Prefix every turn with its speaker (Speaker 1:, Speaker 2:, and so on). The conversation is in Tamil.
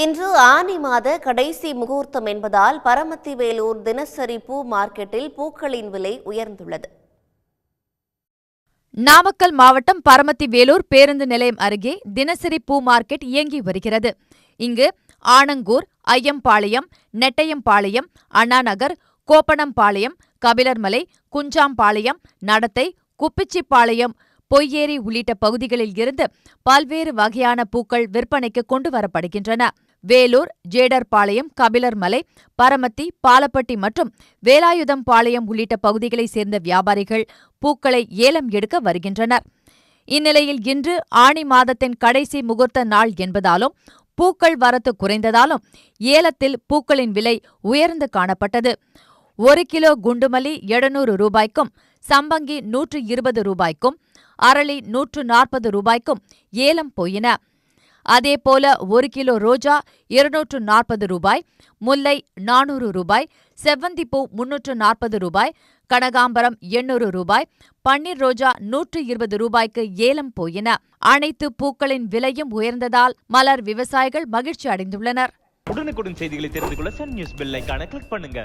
Speaker 1: இன்று ஆனி மாத கடைசி முகூர்த்தம் என்பதால் பரமத்தி வேலூர் தினசரி பூ மார்க்கெட்டில் பூக்களின் விலை உயர்ந்துள்ளது.
Speaker 2: நாமக்கல் மாவட்டம் பரமத்தி வேலூர் பேருந்து நிலையம் அருகே தினசரி பூ மார்க்கெட் இயங்கி வருகிறது. இங்கு ஆனங்கூர், ஐயம்பாளையம், நெட்டையம்பாளையம், அண்ணாநகர், கோப்பனம்பாளையம், கபிலர்மலை, குஞ்சாம்பாளையம், நடத்தை, குப்பிச்சிப்பாளையம், பொய்யேரி உள்ளிட்ட பகுதிகளில் இருந்து பல்வேறு வகையான பூக்கள் விற்பனைக்கு கொண்டு வரப்படுகின்றன. வேலூர், ஜேடர்பாளையம், கபிலர்மலை, பரமத்தி, பாலப்பட்டி மற்றும் வேலாயுதம்பாளையம் உள்ளிட்ட பகுதிகளைச் சேர்ந்த வியாபாரிகள் பூக்களை ஏலம் எடுக்க வருகின்றனர். இந்நிலையில் இன்று ஆனி மாதத்தின் கடைசி முகூர்த்த நாள் என்பதாலும் பூக்கள் வரத்து குறைந்ததாலும் ஏலத்தில் பூக்களின் விலை உயர்ந்து காணப்பட்டது. 1 கிலோ குண்டுமல்லி 700 ரூபாய்க்கும், சம்பங்கி 120 ரூபாய்க்கும், அரளி 140 ரூபாய்க்கும் ஏலம் போயின. அதேபோல 1 கிலோ ரோஜா 240 ரூபாய், முல்லை 400 ரூபாய், செவ்வந்திப்பூ 340 ரூபாய், கனகாம்பரம் 800 ரூபாய், பன்னீர் ரோஜா 120 ரூபாய்க்கு ஏலம் போயின. அனைத்து பூக்களின் விலையும் உயர்ந்ததால் மலர் விவசாயிகள் மகிழ்ச்சி அடைந்துள்ளனர்.
Speaker 3: உடனுக்குடன் செய்திகளை தெரிந்து கொள்ள சன் நியூஸ் பெல் ஐகானை கிளிக் பண்ணுங்க.